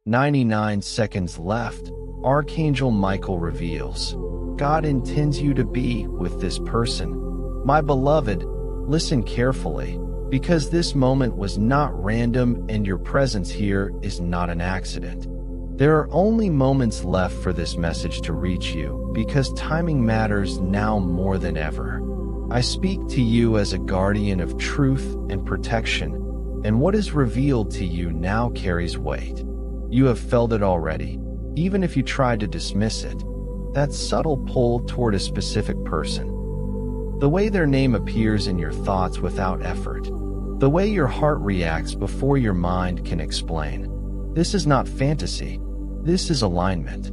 99 seconds left. Archangel Michael reveals, God intends you to be with this person. My beloved, listen carefully, because this moment was not random and your presence here is not an accident. There are only moments left for this message to reach you, because timing matters now more than ever. I speak to you as a guardian of truth and protection, and what is revealed to you now carries weight. You have felt it already, even if you tried to dismiss it. That subtle pull toward a specific person. The way their name appears in your thoughts without effort. The way your heart reacts before your mind can explain. This is not fantasy. This is alignment.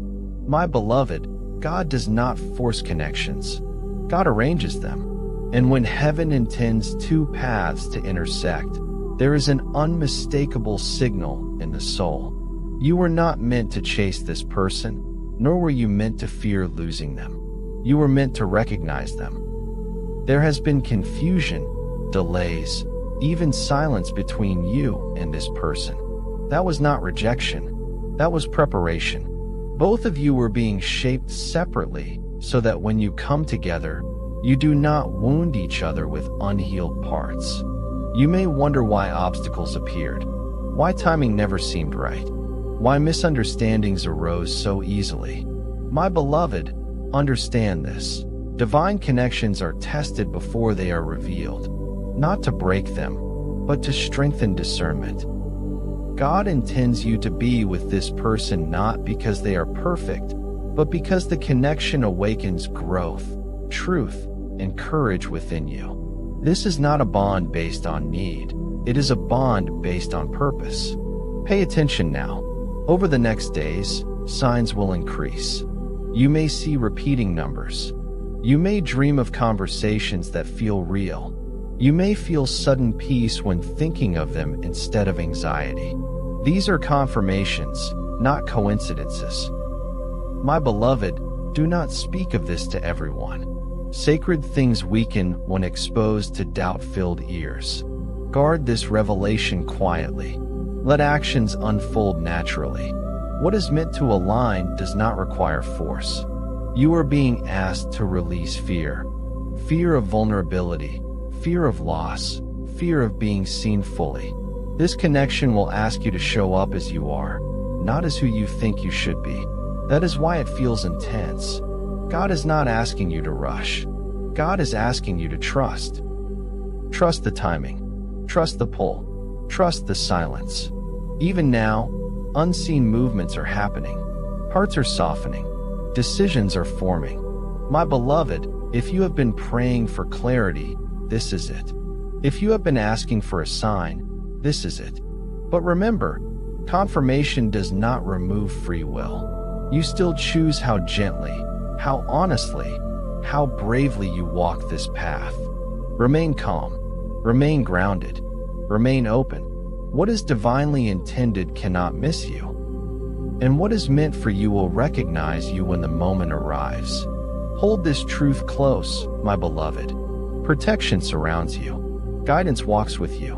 My beloved, God does not force connections. God arranges them. And when heaven intends two paths to intersect, there is an unmistakable signal in the soul. You were not meant to chase this person, nor were you meant to fear losing them. You were meant to recognize them. There has been confusion, delays, even silence between you and this person. That was not rejection. That was preparation. Both of you were being shaped separately so that when you come together, you do not wound each other with unhealed parts. You may wonder why obstacles appeared, why timing never seemed right, why misunderstandings arose so easily. My beloved, understand this. Divine connections are tested before they are revealed, not to break them, but to strengthen discernment. God intends you to be with this person not because they are perfect, but because the connection awakens growth, truth, and courage within you. This is not a bond based on need. It is a bond based on purpose. Pay attention now. Over the next days, signs will increase. You may see repeating numbers. You may dream of conversations that feel real. You may feel sudden peace when thinking of them instead of anxiety. These are confirmations, not coincidences. My beloved, do not speak of this to everyone. Sacred things weaken when exposed to doubt-filled ears. Guard this revelation quietly. Let actions unfold naturally. What is meant to align does not require force. You are being asked to release fear. Fear of vulnerability, fear of loss, fear of being seen fully. This connection will ask you to show up as you are, not as who you think you should be. That is why it feels intense. God is not asking you to rush. God is asking you to trust. Trust the timing. Trust the pull. Trust the silence. Even now, unseen movements are happening. Hearts are softening. Decisions are forming. My beloved, if you have been praying for clarity, this is it. If you have been asking for a sign, this is it. But remember, confirmation does not remove free will. You still choose how gently, how honestly, how bravely you walk this path. Remain calm. Remain grounded. Remain open. What is divinely intended cannot miss you. And what is meant for you will recognize you when the moment arrives. Hold this truth close, my beloved. Protection surrounds you. Guidance walks with you.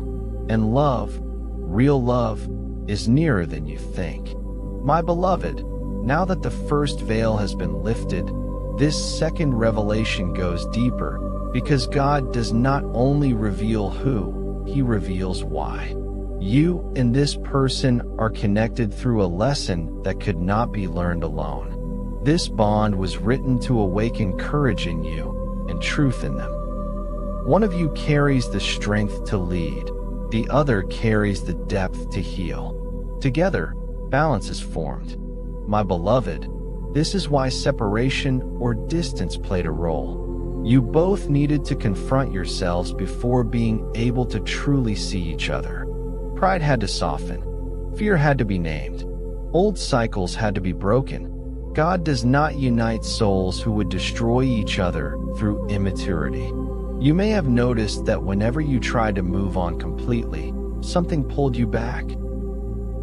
And love, real love, is nearer than you think. My beloved, now that the first veil has been lifted, this second revelation goes deeper, because God does not only reveal who, He reveals why. You and this person are connected through a lesson that could not be learned alone. This bond was written to awaken courage in you and truth in them. One of you carries the strength to lead. The other carries the depth to heal. Together, balance is formed. My beloved, this is why separation or distance played a role. You both needed to confront yourselves before being able to truly see each other. Pride had to soften. Fear had to be named. Old cycles had to be broken. God does not unite souls who would destroy each other through immaturity. You may have noticed that whenever you tried to move on completely, something pulled you back.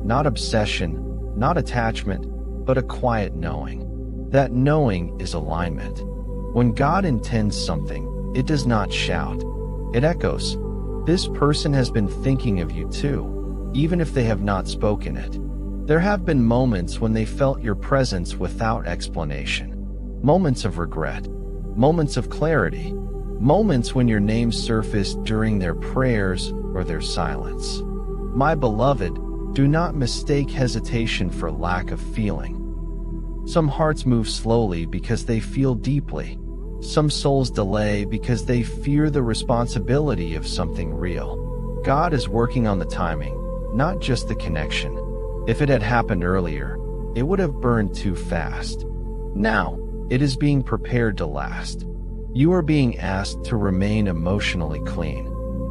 Not obsession, not attachment, but a quiet knowing. That knowing is alignment. When God intends something, it does not shout. It echoes. This person has been thinking of you too, even if they have not spoken it. There have been moments when they felt your presence without explanation. Moments of regret. Moments of clarity. Moments when your name surfaced during their prayers or their silence. My beloved, do not mistake hesitation for lack of feeling. Some hearts move slowly because they feel deeply. Some souls delay because they fear the responsibility of something real. God is working on the timing, not just the connection. If it had happened earlier, it would have burned too fast. Now, it is being prepared to last. You are being asked to remain emotionally clean.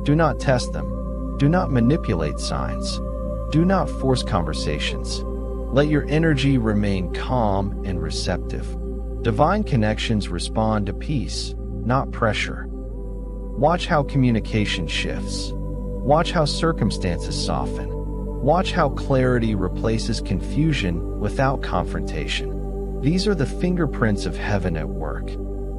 Do not test them. Do not manipulate signs. Do not force conversations. Let your energy remain calm and receptive. Divine connections respond to peace, not pressure. Watch how communication shifts. Watch how circumstances soften. Watch how clarity replaces confusion without confrontation. These are the fingerprints of heaven at work.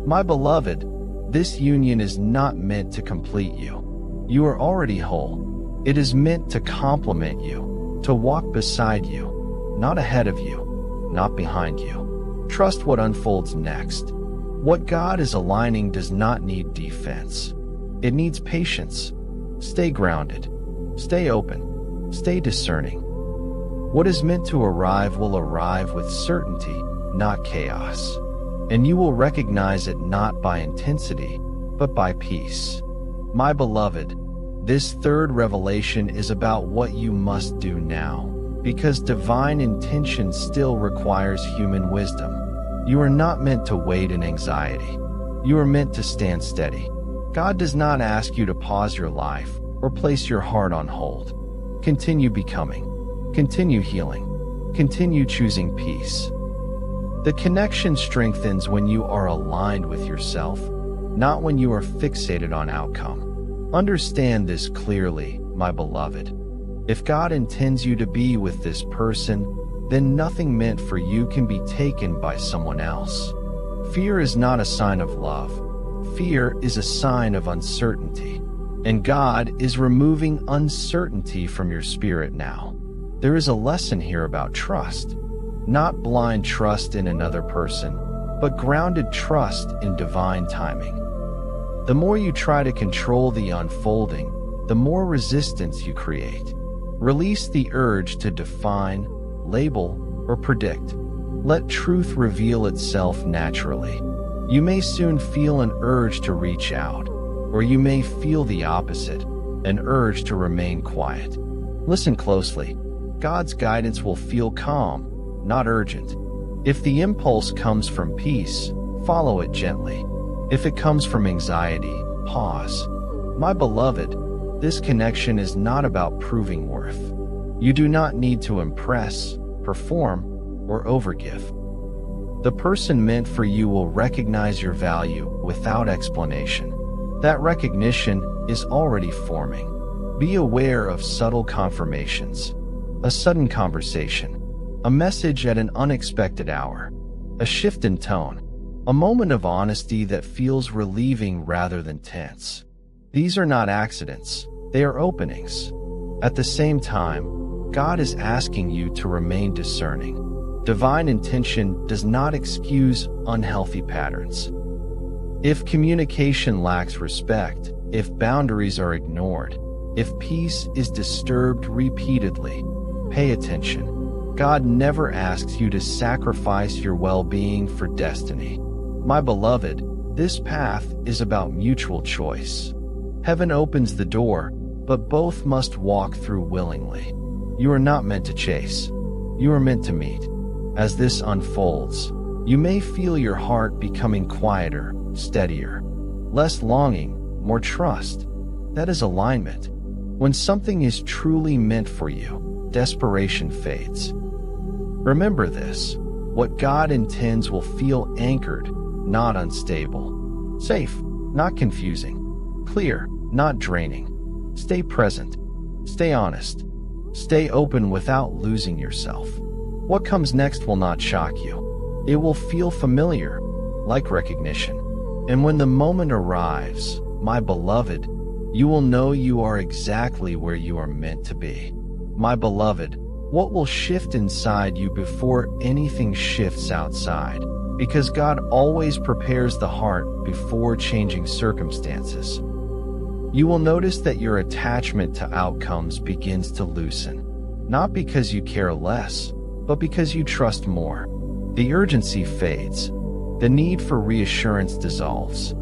My beloved, this union is not meant to complete you. You are already whole. It is meant to complement you, to walk beside you, not ahead of you, not behind you. Trust what unfolds next. What God is aligning does not need defense. It needs patience. Stay grounded. Stay open. Stay discerning. What is meant to arrive will arrive with certainty, not chaos. And you will recognize it not by intensity, but by peace. My beloved, this third revelation is about what you must do now, because divine intention still requires human wisdom. You are not meant to wait in anxiety. You are meant to stand steady. God does not ask you to pause your life or place your heart on hold. Continue becoming. Continue healing. Continue choosing peace. The connection strengthens when you are aligned with yourself, not when you are fixated on outcome. Understand this clearly, my beloved. If God intends you to be with this person, then nothing meant for you can be taken by someone else. Fear is not a sign of love. Fear is a sign of uncertainty. And God is removing uncertainty from your spirit now. There is a lesson here about trust. Not blind trust in another person, but grounded trust in divine timing. The more you try to control the unfolding, the more resistance you create. Release the urge to define, label, or predict. Let truth reveal itself naturally. You may soon feel an urge to reach out, or you may feel the opposite, an urge to remain quiet. Listen closely. God's guidance will feel calm, not urgent. If the impulse comes from peace, follow it gently. If it comes from anxiety, pause. My beloved, this connection is not about proving worth. You do not need to impress, perform, or overgive. The person meant for you will recognize your value without explanation. That recognition is already forming. Be aware of subtle confirmations. A sudden conversation. A message at an unexpected hour. A shift in tone. A moment of honesty that feels relieving rather than tense. These are not accidents. They are openings. At the same time, God is asking you to remain discerning. Divine intention does not excuse unhealthy patterns. If communication lacks respect, if boundaries are ignored, if peace is disturbed repeatedly, pay attention. God never asks you to sacrifice your well-being for destiny. My beloved, this path is about mutual choice. Heaven opens the door, but both must walk through willingly. You are not meant to chase. You are meant to meet. As this unfolds, you may feel your heart becoming quieter, steadier. Less longing, more trust. That is alignment. When something is truly meant for you, desperation fades. Remember this. What God intends will feel anchored, not unstable. Safe, not confusing. Clear, not draining. Stay present. Stay honest. Stay open without losing yourself. What comes next will not shock you. It will feel familiar, like recognition. And when the moment arrives, my beloved, you will know you are exactly where you are meant to be. My beloved, What will shift inside you before anything shifts outside? Because God always prepares the heart before changing circumstances. You will notice that your attachment to outcomes begins to loosen. Not because you care less, but because you trust more. The urgency fades. The need for reassurance dissolves.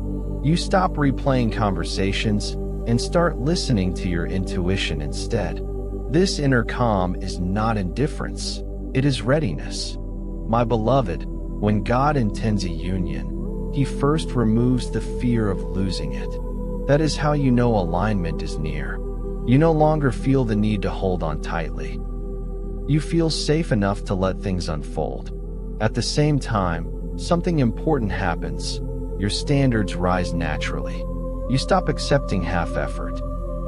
You stop replaying conversations and start listening to your intuition instead. This inner calm is not indifference, it is readiness. My beloved, when God intends a union, He first removes the fear of losing it. That is how you know alignment is near. You no longer feel the need to hold on tightly. You feel safe enough to let things unfold. At the same time, something important happens. Your standards rise naturally. You stop accepting half-effort.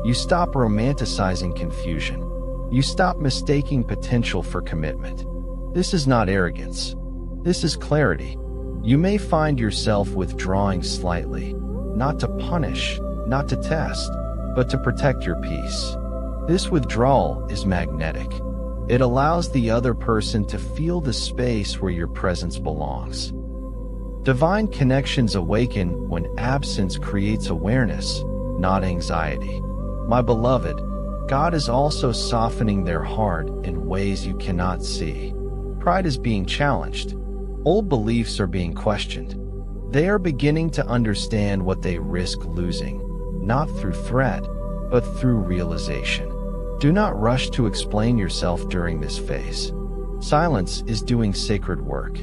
You stop romanticizing confusion. You stop mistaking potential for commitment. This is not arrogance. This is clarity. You may find yourself withdrawing slightly, not to punish, not to test, but to protect your peace. This withdrawal is magnetic. It allows the other person to feel the space where your presence belongs. Divine connections awaken when absence creates awareness, not anxiety. My beloved, God is also softening their heart in ways you cannot see. Pride is being challenged. Old beliefs are being questioned. They are beginning to understand what they risk losing, not through threat, but through realization. Do not rush to explain yourself during this phase. Silence is doing sacred work.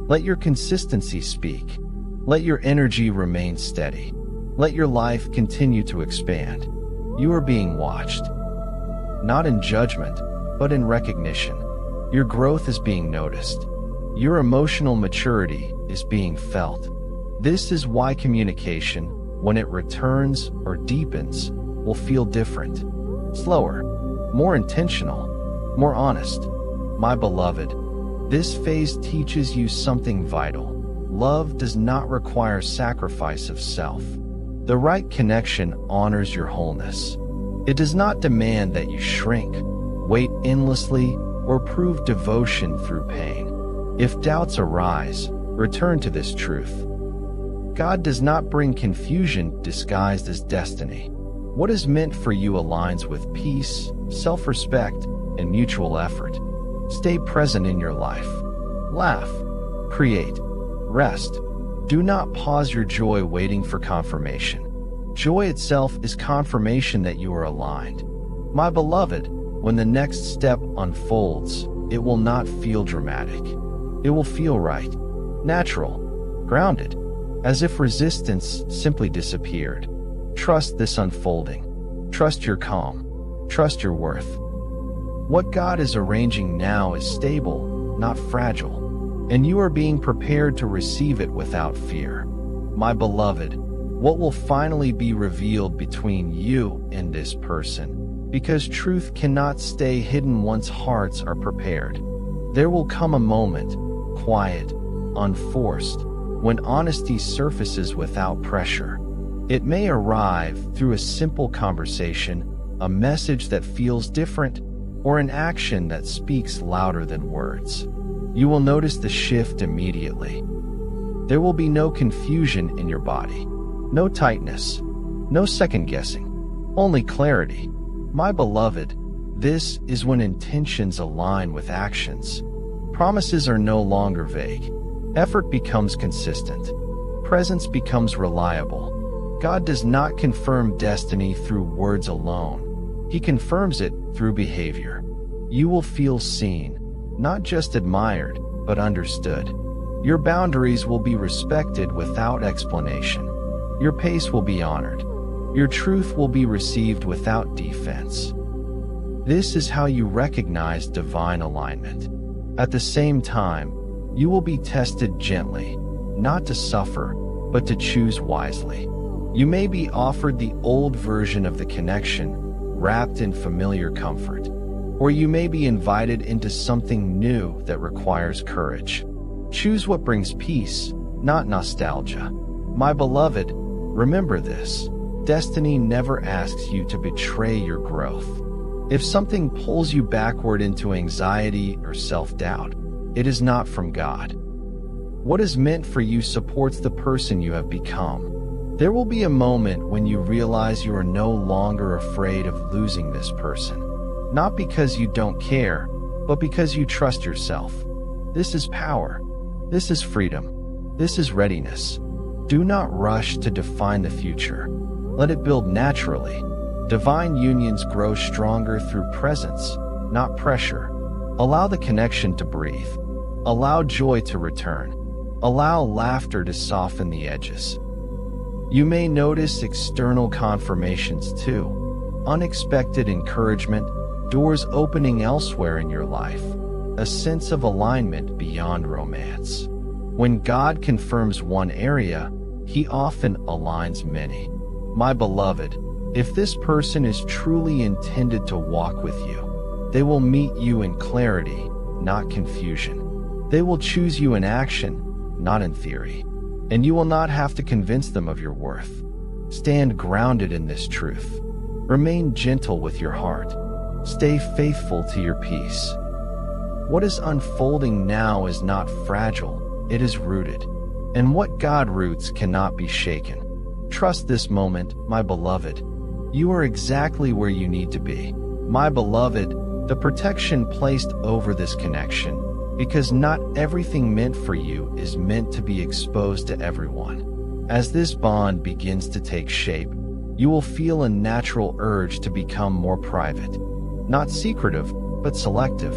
Let your consistency speak. Let your energy remain steady. Let your life continue to expand. You are being watched. Not in judgment, but in recognition. Your growth is being noticed. Your emotional maturity is being felt. This is why communication, when it returns or deepens, will feel different. Slower, more intentional, more honest. My beloved, this phase teaches you something vital. Love does not require sacrifice of self. The right connection honors your wholeness. It does not demand that you shrink, wait endlessly, or prove devotion through pain. If doubts arise, return to this truth. God does not bring confusion disguised as destiny. What is meant for you aligns with peace, self-respect, and mutual effort. Stay present in your life. Laugh, create, rest. Do not pause your joy waiting for confirmation. Joy itself is confirmation that you are aligned. My beloved, when the next step unfolds, it will not feel dramatic. It will feel right, natural, grounded, as if resistance simply disappeared. Trust this unfolding. Trust your calm. Trust your worth. What God is arranging now is stable, not fragile, and you are being prepared to receive it without fear. My beloved, what will finally be revealed between you and this person? Because truth cannot stay hidden once hearts are prepared. There will come a moment, quiet, unforced, when honesty surfaces without pressure. It may arrive through a simple conversation, a message that feels different, or an action that speaks louder than words. You will notice the shift immediately. There will be no confusion in your body, no tightness, no second-guessing, only clarity. My beloved, this is when intentions align with actions. Promises are no longer vague. Effort becomes consistent. Presence becomes reliable. God does not confirm destiny through words alone. He confirms it through behavior. You will feel seen, not just admired, but understood. Your boundaries will be respected without explanation. Your pace will be honored. Your truth will be received without defense. This is how you recognize divine alignment. At the same time, you will be tested gently, not to suffer, but to choose wisely. You may be offered the old version of the connection, wrapped in familiar comfort, or you may be invited into something new that requires courage. Choose what brings peace, not nostalgia. My beloved, remember this: destiny never asks you to betray your growth. If something pulls you backward into anxiety or self-doubt, it is not from God. What is meant for you supports the person you have become. There will be a moment when you realize you are no longer afraid of losing this person. Not because you don't care, but because you trust yourself. This is power. This is freedom. This is readiness. Do not rush to define the future. Let it build naturally. Divine unions grow stronger through presence, not pressure. Allow the connection to breathe. Allow joy to return. Allow laughter to soften the edges. You may notice external confirmations too. Unexpected encouragement, doors opening elsewhere in your life, a sense of alignment beyond romance. When God confirms one area, He often aligns many. My beloved, if this person is truly intended to walk with you, they will meet you in clarity, not confusion. They will choose you in action, not in theory. And you will not have to convince them of your worth. Stand grounded in this truth. Remain gentle with your heart. Stay faithful to your peace. What is unfolding now is not fragile, it is rooted. And what God roots cannot be shaken. Trust this moment, my beloved. You are exactly where you need to be. My beloved, the protection placed over this connection, because not everything meant for you is meant to be exposed to everyone. As this bond begins to take shape, you will feel a natural urge to become more private. Not secretive, but selective.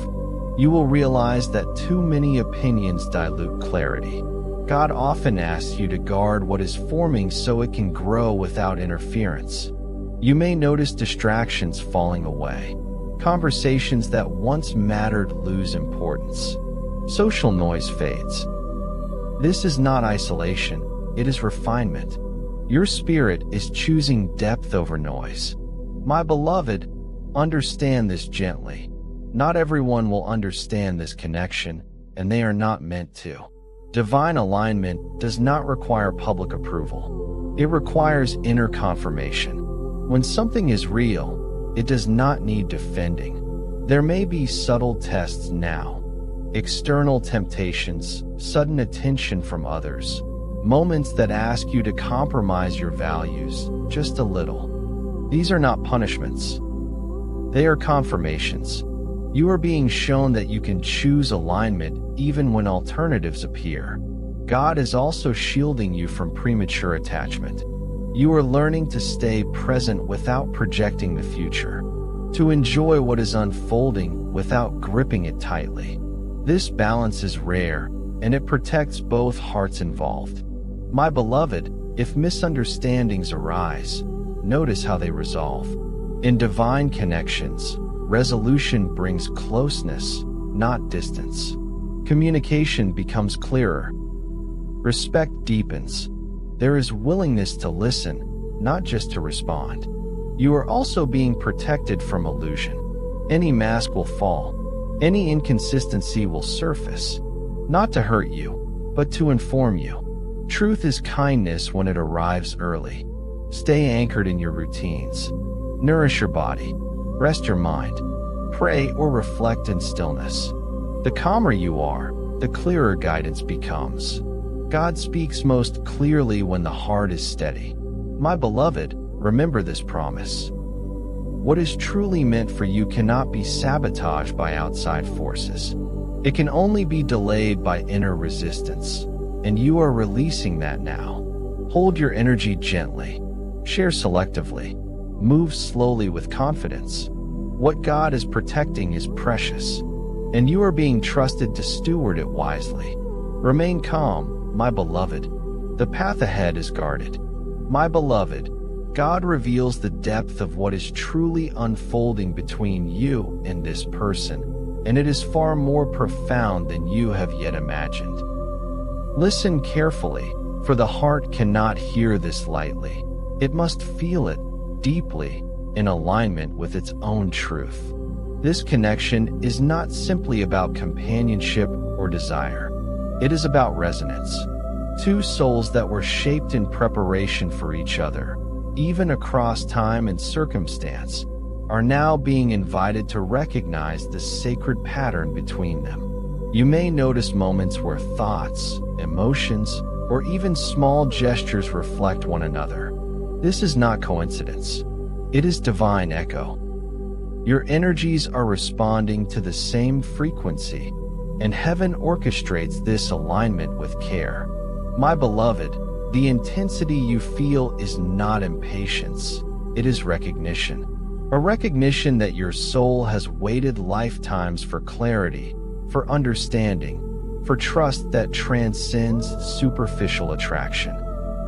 You will realize that too many opinions dilute clarity. God often asks you to guard what is forming so it can grow without interference. You may notice distractions falling away. Conversations that once mattered lose importance. Social noise fades. This is not isolation, it is refinement. Your spirit is choosing depth over noise. My beloved, understand this gently. Not everyone will understand this connection, and they are not meant to. Divine alignment does not require public approval. It requires inner confirmation. When something is real, it does not need defending. There may be subtle tests now. External temptations, sudden attention from others, moments that ask you to compromise your values just a little. These are not punishments. They are confirmations. You are being shown that you can choose alignment even when alternatives appear. God is also shielding you from premature attachment. You are learning to stay present without projecting the future, to enjoy what is unfolding without gripping it tightly. This balance is rare, and it protects both hearts involved. My beloved, if misunderstandings arise, notice how they resolve. In divine connections, resolution brings closeness, not distance. Communication becomes clearer. Respect deepens. There is willingness to listen, not just to respond. You are also being protected from illusion. Any mask will fall. Any inconsistency will surface. Not to hurt you, but to inform you. Truth is kindness when it arrives early. Stay anchored in your routines. Nourish your body. Rest your mind. Pray or reflect in stillness. The calmer you are, the clearer guidance becomes. God speaks most clearly when the heart is steady. My beloved, remember this promise. What is truly meant for you cannot be sabotaged by outside forces. It can only be delayed by inner resistance, and you are releasing that now. Hold your energy gently. Share selectively. Move slowly with confidence. What God is protecting is precious, and you are being trusted to steward it wisely. Remain calm, my beloved. The path ahead is guarded. My beloved, God reveals the depth of what is truly unfolding between you and this person, and it is far more profound than you have yet imagined. Listen carefully, for the heart cannot hear this lightly. It must feel it deeply, in alignment with its own truth. This connection is not simply about companionship or desire. It is about resonance. Two souls that were shaped in preparation for each other, even across time and circumstance. are now being invited to recognize the sacred pattern between them. You may notice moments where thoughts, emotions, or even small gestures reflect one another. This is not coincidence. It is divine echo. Your energies are responding to the same frequency, and heaven orchestrates this alignment with care. My beloved, the intensity you feel is not impatience. It is recognition. A recognition that your soul has waited lifetimes for clarity, for understanding, for trust that transcends superficial attraction.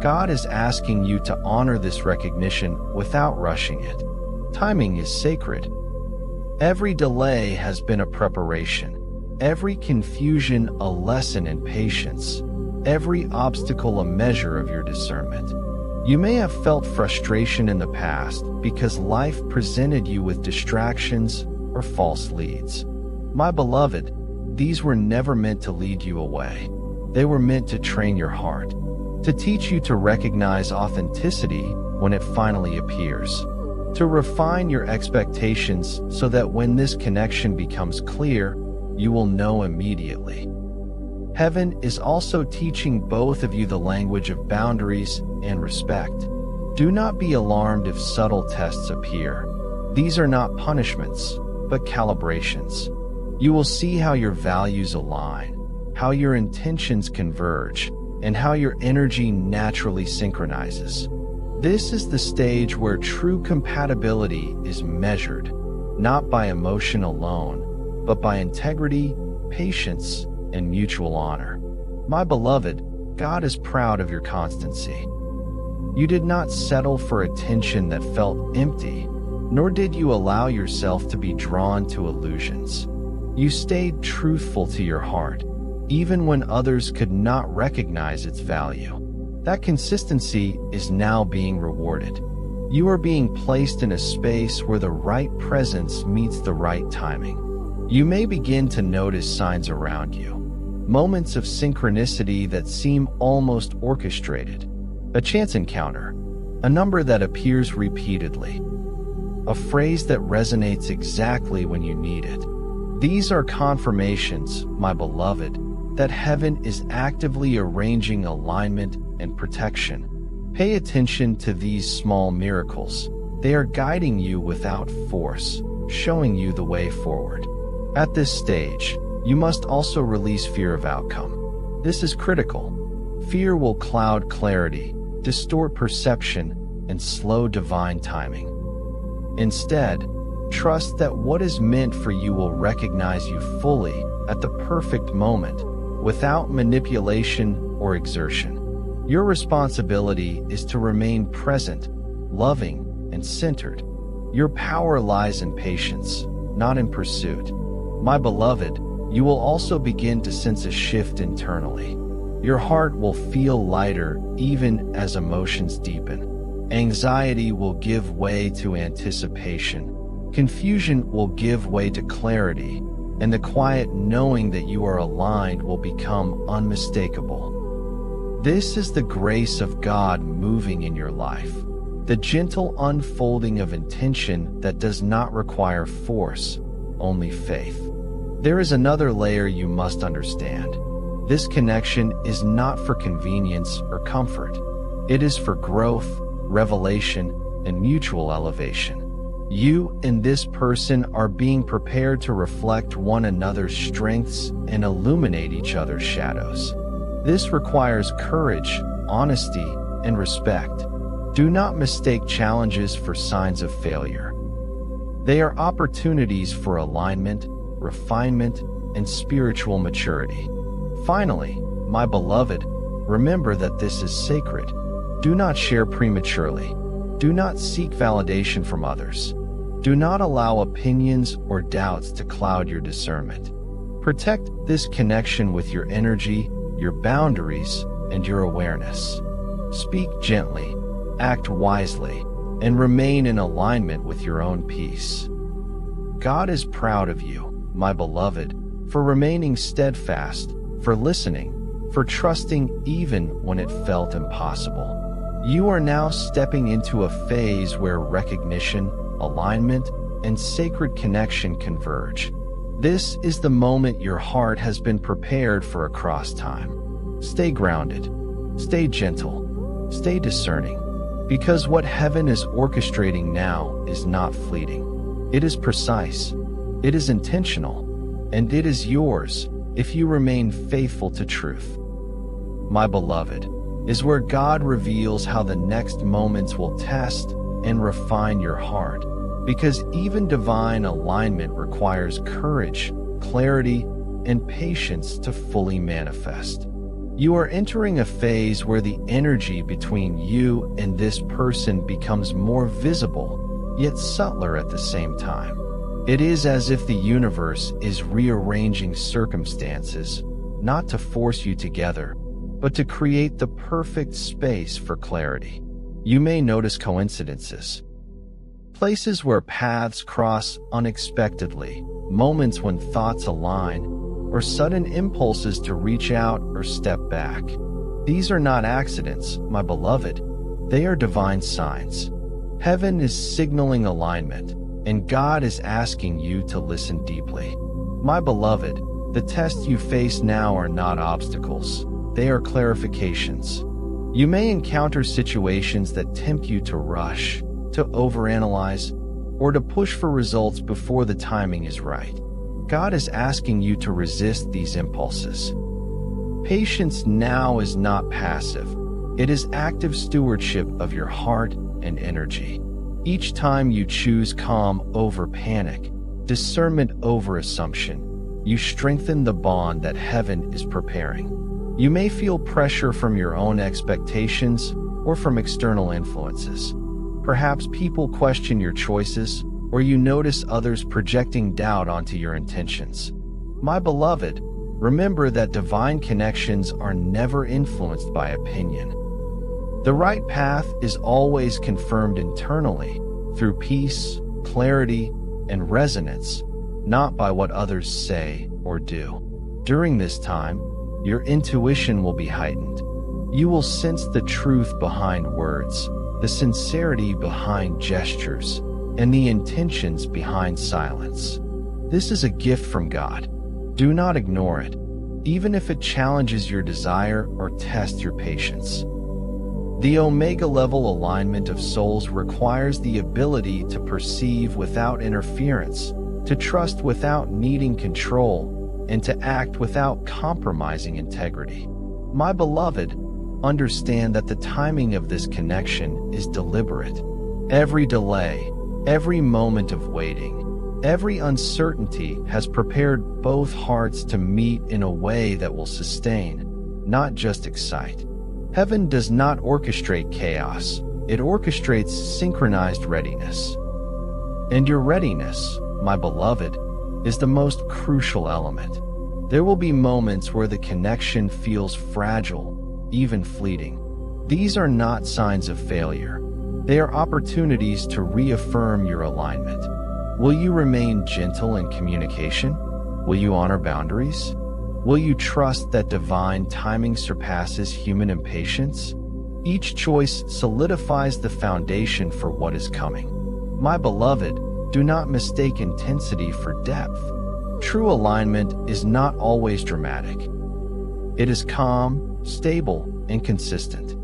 God is asking you to honor this recognition without rushing it. Timing is sacred. Every delay has been a preparation, every confusion a lesson in patience, every obstacle a measure of your discernment. You may have felt frustration in the past because life presented you with distractions or false leads. My beloved, these were never meant to lead you away. They were meant to train your heart, to teach you to recognize authenticity when it finally appears, to refine your expectations so that when this connection becomes clear, you will know immediately. Heaven is also teaching both of you the language of boundaries and respect. Do not be alarmed if subtle tests appear. These are not punishments, but calibrations. You will see how your values align, how your intentions converge, and how your energy naturally synchronizes. This is the stage where true compatibility is measured, not by emotion alone, but by integrity, patience, and mutual honor. My beloved, God is proud of your constancy. You did not settle for attention that felt empty, nor did you allow yourself to be drawn to illusions. You stayed truthful to your heart, even when others could not recognize its value. That consistency is now being rewarded. You are being placed in a space where the right presence meets the right timing. You may begin to notice signs around you, moments of synchronicity that seem almost orchestrated, a chance encounter, a number that appears repeatedly, a phrase that resonates exactly when you need it. These are confirmations, my beloved, that heaven is actively arranging alignment and protection. Pay attention to these small miracles. They are guiding you without force, showing you the way forward. At this stage, you must also release fear of outcome. This is critical. Fear will cloud clarity, distort perception, and slow divine timing. Instead, trust that what is meant for you will recognize you fully at the perfect moment, without manipulation or exertion. Your responsibility is to remain present, loving, and centered. Your power lies in patience, not in pursuit. My beloved, you will also begin to sense a shift internally. Your heart will feel lighter even as emotions deepen. Anxiety will give way to anticipation. Confusion will give way to clarity, and the quiet knowing that you are aligned will become unmistakable. This is the grace of God moving in your life, the gentle unfolding of intention that does not require force, only faith. There is another layer you must understand. This connection is not for convenience or comfort. It is for growth, revelation, and mutual elevation. You and this person are being prepared to reflect one another's strengths and illuminate each other's shadows. This requires courage, honesty, and respect. Do not mistake challenges for signs of failure. They are opportunities for alignment, refinement, and spiritual maturity. Finally, my beloved, remember that this is sacred. Do not share prematurely. Do not seek validation from others. Do not allow opinions or doubts to cloud your discernment. Protect this connection with your energy, your boundaries, and your awareness. Speak gently, act wisely, and remain in alignment with your own peace. God is proud of you, my beloved, for remaining steadfast, for listening, for trusting even when it felt impossible. You are now stepping into a phase where recognition, alignment, and sacred connection converge. This is the moment your heart has been prepared for across time. Stay grounded, stay gentle, stay discerning, because what heaven is orchestrating now is not fleeting. It is precise, it is intentional, and it is yours if you remain faithful to truth. My beloved, is where God reveals how the next moments will test and refine your heart, because even divine alignment requires courage, clarity, and patience to fully manifest. You are entering a phase where the energy between you and this person becomes more visible, yet subtler at the same time. It is as if the universe is rearranging circumstances, not to force you together, but to create the perfect space for clarity. You may notice coincidences, places where paths cross unexpectedly, moments when thoughts align, or sudden impulses to reach out or step back. These are not accidents, my beloved. They are divine signs. Heaven is signaling alignment, and God is asking you to listen deeply. My beloved, the tests you face now are not obstacles. They are clarifications. You may encounter situations that tempt you to rush, to overanalyze, or to push for results before the timing is right. God is asking you to resist these impulses. Patience now is not passive. It is active stewardship of your heart and energy. Each time you choose calm over panic, discernment over assumption, you strengthen the bond that heaven is preparing. You may feel pressure from your own expectations or from external influences. Perhaps people question your choices, or you notice others projecting doubt onto your intentions. My beloved, remember that divine connections are never influenced by opinion. The right path is always confirmed internally through peace, clarity, and resonance, not by what others say or do. During this time, your intuition will be heightened. You will sense the truth behind words, the sincerity behind gestures, and the intentions behind silence. This is a gift from God. Do not ignore it, even if it challenges your desire or tests your patience. The Omega-level alignment of souls requires the ability to perceive without interference, to trust without needing control, and to act without compromising integrity. My beloved, understand that the timing of this connection is deliberate. Every delay, every moment of waiting, every uncertainty has prepared both hearts to meet in a way that will sustain, not just excite. Heaven does not orchestrate chaos, it orchestrates synchronized readiness. And your readiness, my beloved, is the most crucial element. There will be moments where the connection feels fragile, even fleeting. These are not signs of failure. They are opportunities to reaffirm your alignment. Will you remain gentle in communication? Will you honor boundaries? Will you trust that divine timing surpasses human impatience? Each choice solidifies the foundation for what is coming. My beloved, do not mistake intensity for depth. True alignment is not always dramatic. It is calm, stable, and consistent.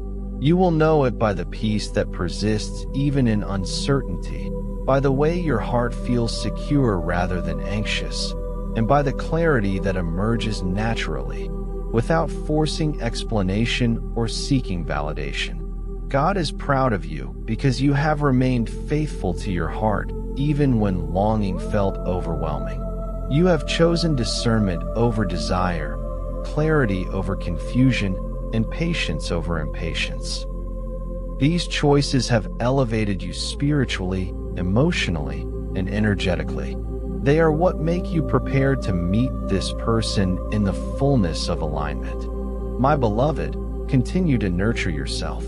You will know it by the peace that persists even in uncertainty, by the way your heart feels secure rather than anxious, and by the clarity that emerges naturally, without forcing explanation or seeking validation. God is proud of you because you have remained faithful to your heart even when longing felt overwhelming. You have chosen discernment over desire, clarity over confusion, and patience over impatience. These choices have elevated you spiritually, emotionally, and energetically. They are what make you prepared to meet this person in the fullness of alignment. My beloved, continue to nurture yourself.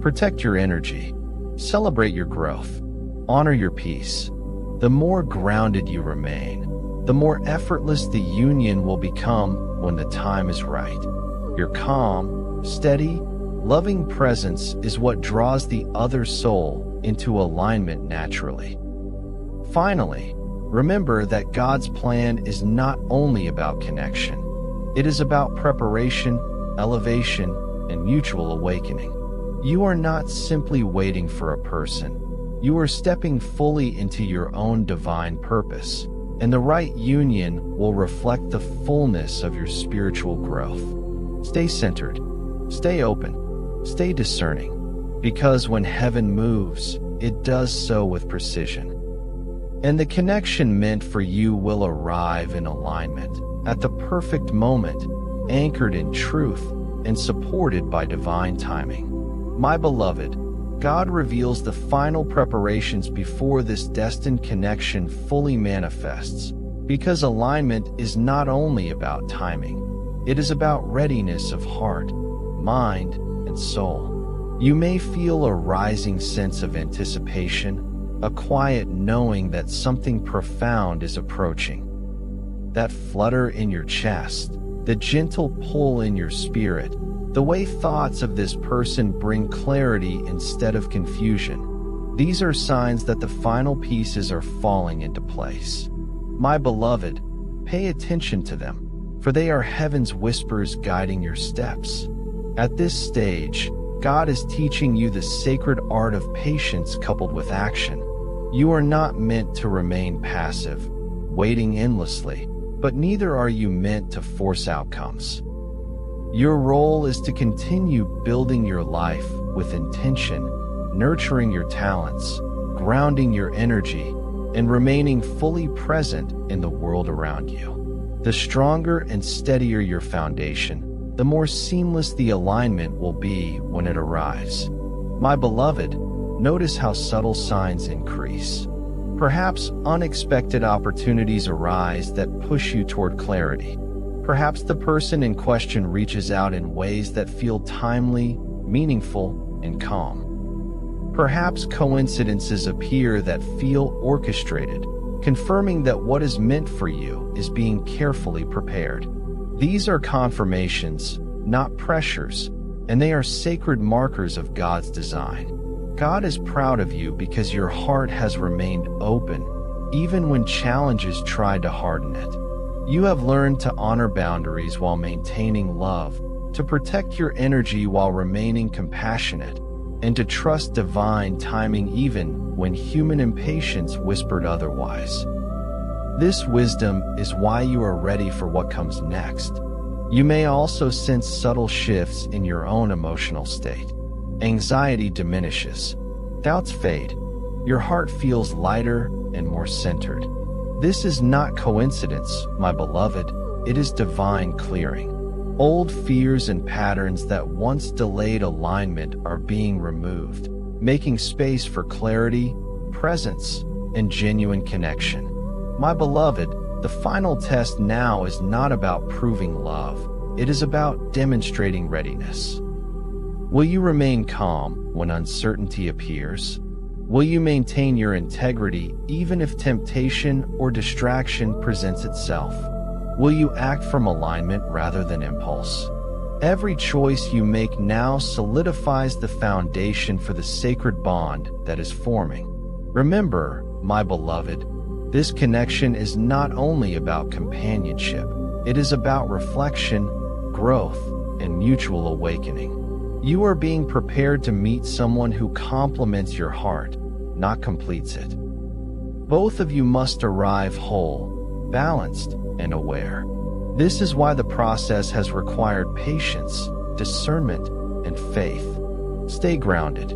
Protect your energy. Celebrate your growth. Honor your peace. The more grounded you remain, the more effortless the union will become when the time is right. Your calm, steady, loving presence is what draws the other soul into alignment naturally. Finally, remember that God's plan is not only about connection. It is about preparation, elevation, and mutual awakening. You are not simply waiting for a person. You are stepping fully into your own divine purpose, and the right union will reflect the fullness of your spiritual growth. Stay centered, stay open, stay discerning, because when heaven moves, it does so with precision. And the connection meant for you will arrive in alignment, at the perfect moment, anchored in truth and supported by divine timing. My beloved, God reveals the final preparations before this destined connection fully manifests, because alignment is not only about timing, it is about readiness of heart, mind, and soul. You may feel a rising sense of anticipation, a quiet knowing that something profound is approaching. That flutter in your chest, the gentle pull in your spirit, the way thoughts of this person bring clarity instead of confusion. These are signs that the final pieces are falling into place. My beloved, pay attention to them, for they are heaven's whispers guiding your steps. At this stage, God is teaching you the sacred art of patience coupled with action. You are not meant to remain passive, waiting endlessly, but neither are you meant to force outcomes. Your role is to continue building your life with intention, nurturing your talents, grounding your energy, and remaining fully present in the world around you. The stronger and steadier your foundation, the more seamless the alignment will be when it arrives. My beloved, notice how subtle signs increase. Perhaps unexpected opportunities arise that push you toward clarity. Perhaps the person in question reaches out in ways that feel timely, meaningful, and calm. Perhaps coincidences appear that feel orchestrated, confirming that what is meant for you is being carefully prepared. These are confirmations, not pressures, and they are sacred markers of God's design. God is proud of you because your heart has remained open, even when challenges tried to harden it. You have learned to honor boundaries while maintaining love, to protect your energy while remaining compassionate, and to trust divine timing even when human impatience whispered otherwise. This wisdom is why you are ready for what comes next. You may also sense subtle shifts in your own emotional state. Anxiety diminishes. Doubts fade. Your heart feels lighter and more centered. This is not coincidence, my beloved. It is divine clearing. Old fears and patterns that once delayed alignment are being removed, making space for clarity, presence, and genuine connection. My beloved, the final test now is not about proving love. It is about demonstrating readiness. Will you remain calm when uncertainty appears? Will you maintain your integrity even if temptation or distraction presents itself? Will you act from alignment rather than impulse? Every choice you make now solidifies the foundation for the sacred bond that is forming. Remember, my beloved, this connection is not only about companionship, it is about reflection, growth, and mutual awakening. You are being prepared to meet someone who complements your heart, not completes it. Both of you must arrive whole, balanced, and aware. This is why the process has required patience, discernment, and faith. Stay grounded,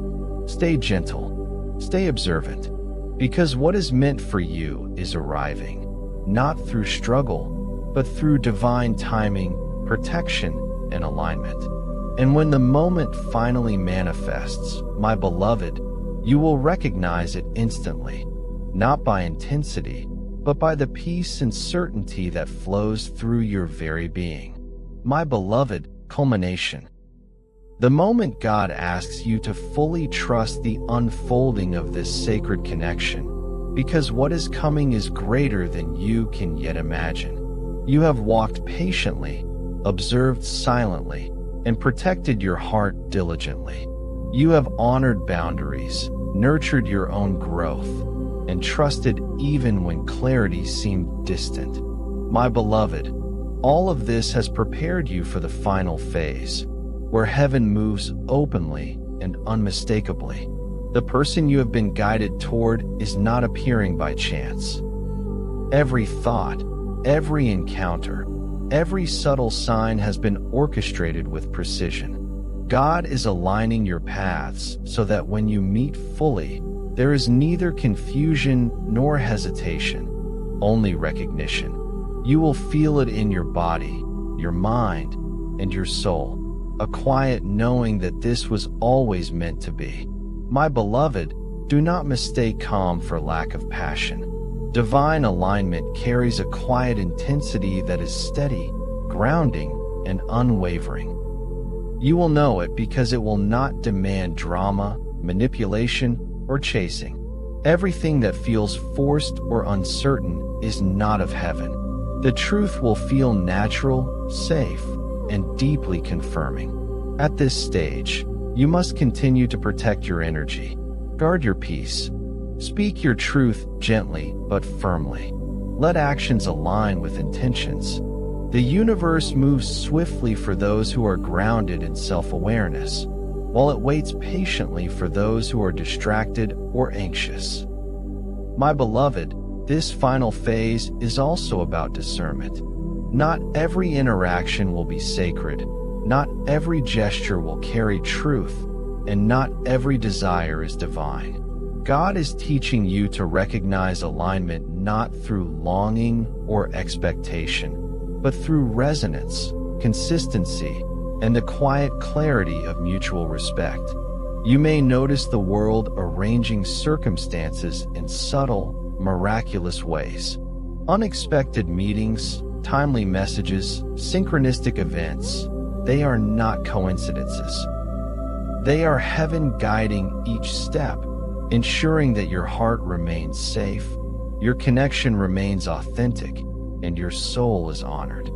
stay gentle, stay observant, because what is meant for you is arriving, not through struggle, but through divine timing, protection, and alignment. And when the moment finally manifests, my beloved, you will recognize it instantly, not by intensity, but by the peace and certainty that flows through your very being. My beloved, culmination. The moment God asks you to fully trust the unfolding of this sacred connection, because what is coming is greater than you can yet imagine. You have walked patiently, observed silently, and protected your heart diligently. You have honored boundaries, nurtured your own growth, and trusted even when clarity seemed distant. My beloved, all of this has prepared you for the final phase, where heaven moves openly and unmistakably. The person you have been guided toward is not appearing by chance. Every thought, every encounter, every subtle sign has been orchestrated with precision. God is aligning your paths so that when you meet fully, there is neither confusion nor hesitation, only recognition. You will feel it in your body, your mind, and your soul, a quiet knowing that this was always meant to be. My beloved, do not mistake calm for lack of passion. Divine alignment carries a quiet intensity that is steady, grounding, and unwavering. You will know it because it will not demand drama, manipulation, or chasing. Everything that feels forced or uncertain is not of heaven. The truth will feel natural, safe, and deeply confirming. At this stage, you must continue to protect your energy. Guard your peace. Speak your truth gently but firmly. Let actions align with intentions. The universe moves swiftly for those who are grounded in self-awareness, while it waits patiently for those who are distracted or anxious. My beloved, this final phase is also about discernment. Not every interaction will be sacred, not every gesture will carry truth, and not every desire is divine. God is teaching you to recognize alignment not through longing or expectation, but through resonance, consistency, and the quiet clarity of mutual respect. You may notice the world arranging circumstances in subtle, miraculous ways. Unexpected meetings, timely messages, synchronistic events, they are not coincidences. They are heaven guiding each step, ensuring that your heart remains safe, your connection remains authentic, and your soul is honored.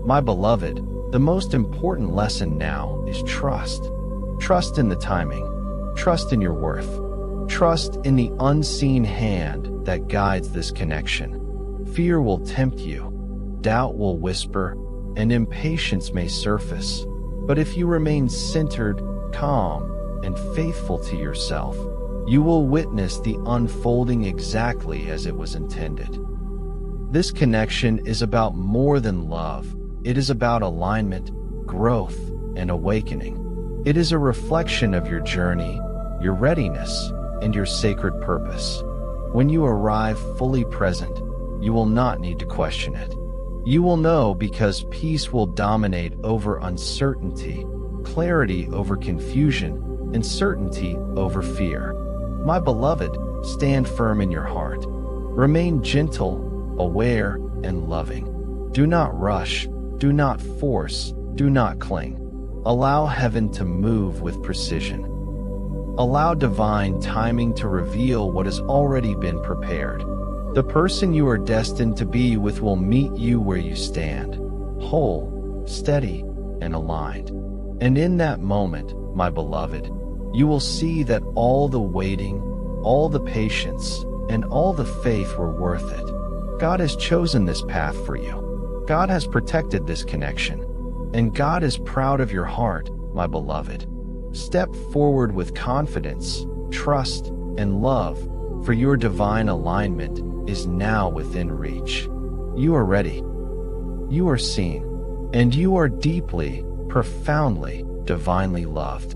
My beloved, the most important lesson now is trust. Trust in the timing. Trust in your worth. Trust in the unseen hand that guides this connection. Fear will tempt you. Doubt will whisper, and impatience may surface. But if you remain centered, calm, and faithful to yourself, you will witness the unfolding exactly as it was intended. This connection is about more than love. It is about alignment, growth, and awakening. It is a reflection of your journey, your readiness, and your sacred purpose. When you arrive fully present, you will not need to question it. You will know because peace will dominate over uncertainty, clarity over confusion, and certainty over fear. My beloved, stand firm in your heart. Remain gentle, aware, and loving. Do not rush, do not force, do not cling. Allow heaven to move with precision. Allow divine timing to reveal what has already been prepared. The person you are destined to be with will meet you where you stand, whole, steady, and aligned. And in that moment, my beloved, you will see that all the waiting, all the patience, and all the faith were worth it. God has chosen this path for you. God has protected this connection. And God is proud of your heart, my beloved. Step forward with confidence, trust, and love, for your divine alignment is now within reach. You are ready. You are seen. And you are deeply, profoundly, divinely loved.